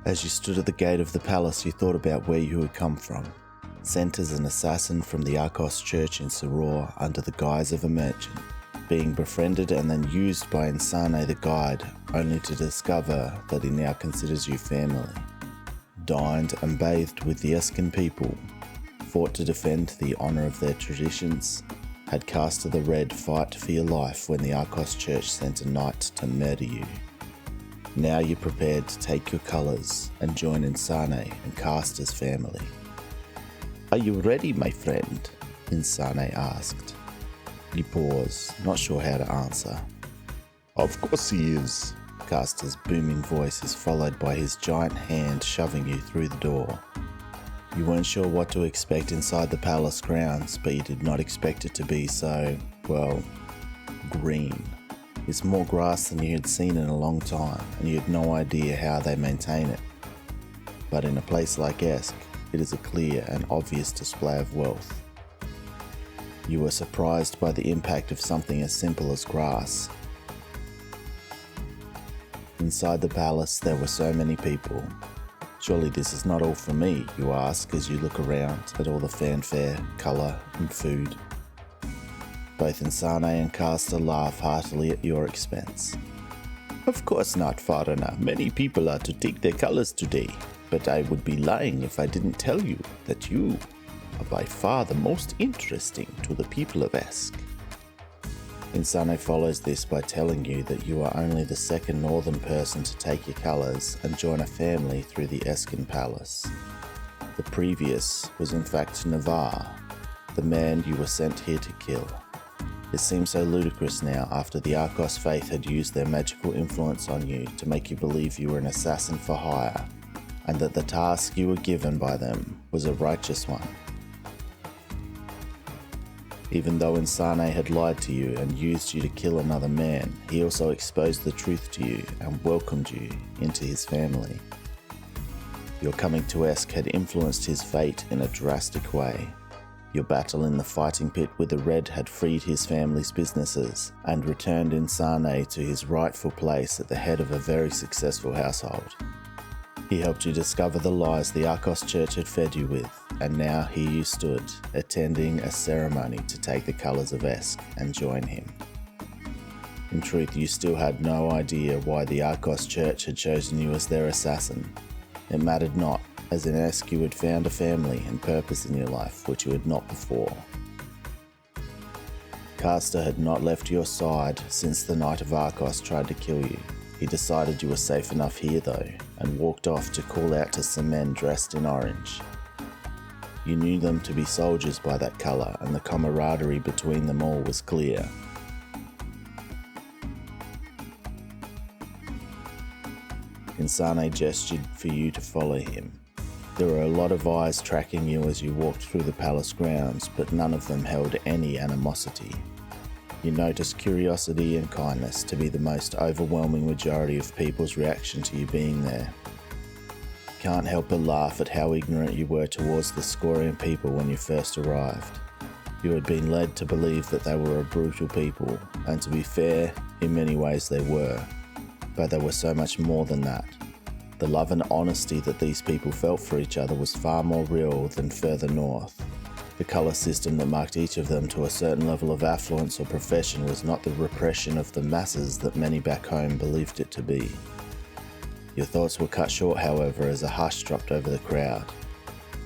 As you stood at the gate of the palace, you thought about where you had come from. Sent as an assassin from the Arcos church in CYOA under the guise of a merchant, being befriended and then used by Insane the guide, only to discover that he now considers you family. Dined and bathed with the Escan people, fought to defend the honour of their traditions, had casted the red fight for your life when the Arcos church sent a knight to murder you. Now you're prepared to take your colours and join Insane and cast as family. "Are you ready, my friend?" Insane asked. You pause, not sure how to answer. "Of course he is." Caster's booming voice is followed by his giant hand shoving you through the door. You weren't sure what to expect inside the palace grounds, but you did not expect it to be so, well, green. It's more grass than you had seen in a long time, and you had no idea how they maintain it. But in a place like Esce, it is a clear and obvious display of wealth. You were surprised by the impact of something as simple as grass. Inside the palace, there were so many people. Surely this is not all for me, you ask as you look around at all the fanfare, colour and food. Both Insane and Caster laugh heartily at your expense. "Of course not, foreigner. Many people are to take their colours today, but I would be lying if I didn't tell you that you are by far the most interesting to the people of Esce." Insane follows this by telling you that you are only the second northern person to take your colours and join a family through the Escan Palace. The previous was in fact Navarre, the man you were sent here to kill. It seems so ludicrous now after the Arcos faith had used their magical influence on you to make you believe you were an assassin for hire, and that the task you were given by them was a righteous one. Even though Insane had lied to you and used you to kill another man, he also exposed the truth to you and welcomed you into his family. Your coming to Esce had influenced his fate in a drastic way. Your battle in the fighting pit with the Red had freed his family's businesses and returned Insane to his rightful place at the head of a very successful household. He helped you discover the lies the Arcos church had fed you with, and now here you stood, attending a ceremony to take the colours of Esce and join him. In truth, you still had no idea why the Arcos church had chosen you as their assassin. It mattered not, as in Esce you had found a family and purpose in your life which you had not before. Caster had not left your side since the Knight of Arcos tried to kill you. He decided you were safe enough here though, and walked off to call out to some men dressed in orange. You knew them to be soldiers by that colour, and the camaraderie between them all was clear. Insane gestured for you to follow him. There were a lot of eyes tracking you as you walked through the palace grounds, but none of them held any animosity. You noticed curiosity and kindness to be the most overwhelming majority of people's reaction to you being there. Can't help but laugh at how ignorant you were towards the Scorian people when you first arrived. You had been led to believe that they were a brutal people, and to be fair, in many ways they were. But they were so much more than that. The love and honesty that these people felt for each other was far more real than further north. The colour system that marked each of them to a certain level of affluence or profession was not the repression of the masses that many back home believed it to be. Your thoughts were cut short, however, as a hush dropped over the crowd.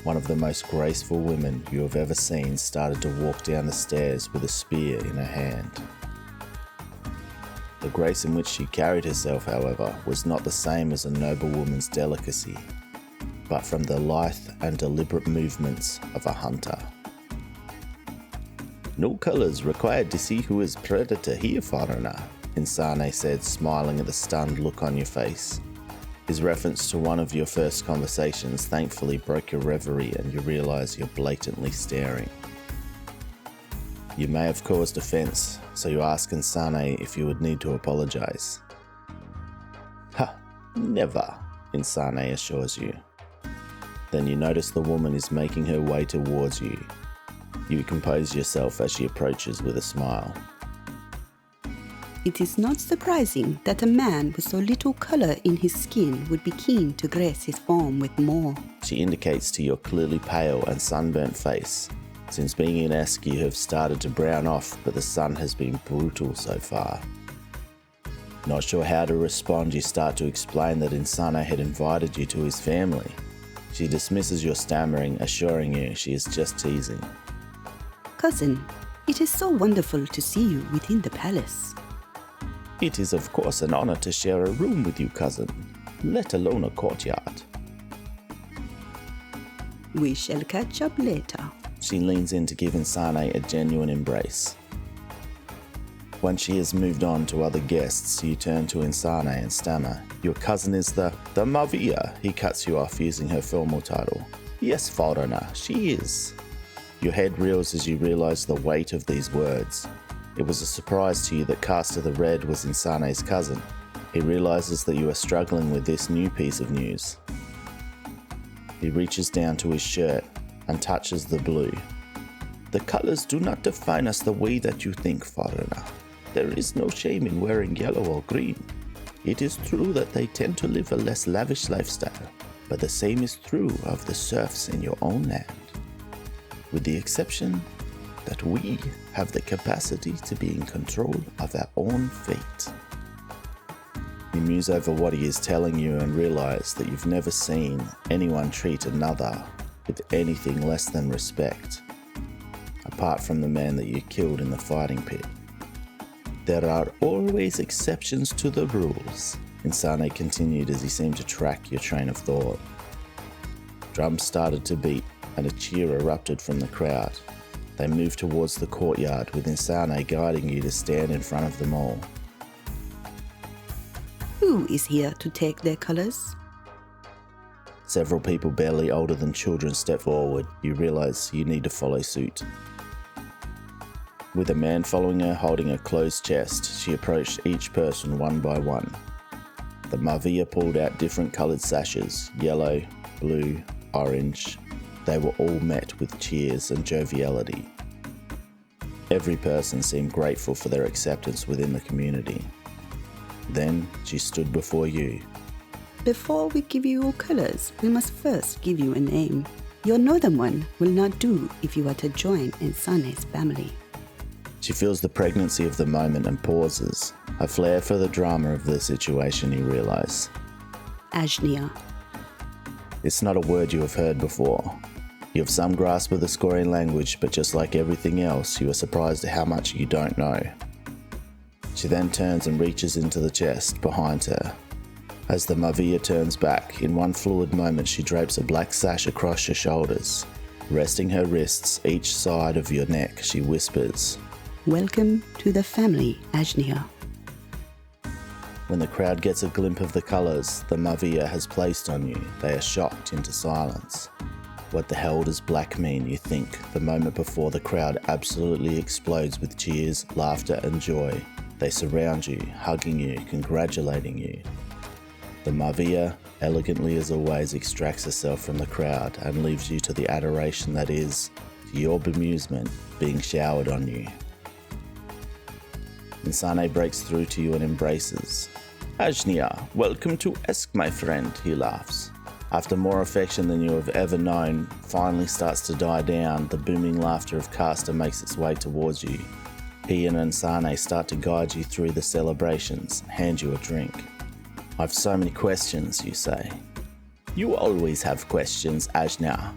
One of the most graceful women you have ever seen started to walk down the stairs with a spear in her hand. The grace in which she carried herself, however, was not the same as a noble woman's delicacy, but from the lithe and deliberate movements of a hunter. "No colours required to see who is predator here, foreigner," Insane said, smiling at the stunned look on your face. His reference to one of your first conversations thankfully broke your reverie and you realise you're blatantly staring. You may have caused offence, so you ask Insane if you would need to apologise. "Ha, never," Insane assures you. Then you notice the woman is making her way towards you. You compose yourself as she approaches with a smile. it is not surprising that a man with so little color in his skin would be keen to grace his farm with more. She indicates to your clearly pale and sunburnt face. Since being in Esce, you have started to brown off, but the sun has been brutal so far. Not sure how to respond, you start to explain that Insane had invited you to his family. She dismisses your stammering, assuring you she is just teasing. Cousin, it is so wonderful to see you within the palace. It is of course an honor to share a room with you, cousin, let alone a courtyard. We shall catch up later. She leans in to give Insane a genuine embrace. Once she has moved on to other guests, you turn to Insane and stammer. Your cousin is the Mavia. He cuts you off using her formal title. Yes, foreigner, she is. Your head reels as you realize the weight of these words. It was a surprise to you that Caster the Red was Insane's cousin. He realizes that you are struggling with this new piece of news. He reaches down to his shirt and touches the blue. The colors do not define us the way that you think, foreigner. There is no shame in wearing yellow or green. It is true that they tend to live a less lavish lifestyle, but the same is true of the serfs in your own land. With the exception that we have the capacity to be in control of our own fate. You muse over what he is telling you and realize that you've never seen anyone treat another with anything less than respect, apart from the man that you killed in the fighting pit. There are always exceptions to the rules, Insane continued as he seemed to track your train of thought. Drums started to beat and a cheer erupted from the crowd. They moved towards the courtyard with Insane guiding you to stand in front of them all. Who is here to take their colors? Several people barely older than children step forward. You realize you need to follow suit. With a man following her holding a closed chest, she approached each person one by one. The Mavia pulled out different coloured sashes, yellow, blue, orange. They were all met with cheers and joviality. Every person seemed grateful for their acceptance within the community. Then she stood before you. Before we give you your colors, we must first give you a name. Your northern one will not do if you are to join Insane's family. She feels the pregnancy of the moment and pauses, a flair for the drama of the situation, you realise. Ajnia. It's not a word you have heard before. You have some grasp of the Scorian language, but just like everything else, you are surprised at how much you don't know. She then turns and reaches into the chest behind her. As the Mavia turns back, in one fluid moment she drapes a black sash across your shoulders. Resting her wrists each side of your neck, she whispers, Welcome to the family, Ajnia. When the crowd gets a glimpse of the colours the Mavia has placed on you, they are shocked into silence. What the hell does black mean, you think, the moment before the crowd absolutely explodes with cheers, laughter and joy. They surround you, hugging you, congratulating you. The Mavia, elegantly as always, extracts herself from the crowd and leaves you to the adoration that is, to your bemusement, being showered on you. Insane breaks through to you and embraces. Ajnia, welcome to Esce, my friend, he laughs. After more affection than you have ever known finally starts to die down, the booming laughter of Caster makes its way towards you. He and Insane start to guide you through the celebrations and hand you a drink. I've so many questions, you say. You always have questions, Ajnia.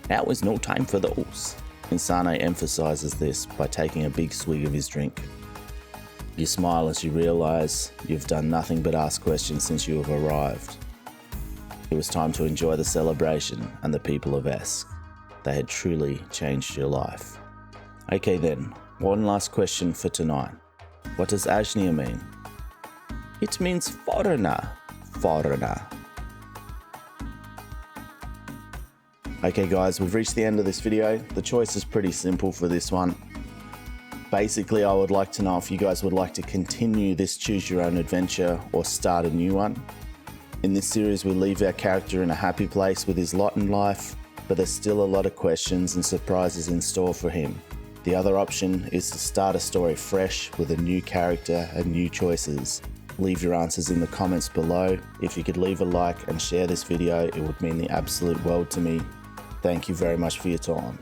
Now is no time for those. Insane emphasizes this by taking a big swig of his drink. You smile as you realize you've done nothing but ask questions since you have arrived. It was time to enjoy the celebration and the people of Esce. They had truly changed your life. Okay then, one last question for tonight. What does Ajnia mean? It means foreigner. Foreigner. Okay guys, we've reached the end of this video. The choice is pretty simple for this one. Basically, I would like to know if you guys would like to continue this choose your own adventure or start a new one. In this series, we leave our character in a happy place with his lot in life, but there's still a lot of questions and surprises in store for him. The other option is to start a story fresh with a new character and new choices. Leave your answers in the comments below. If you could leave a like and share this video, it would mean the absolute world to me. Thank you very much for your time.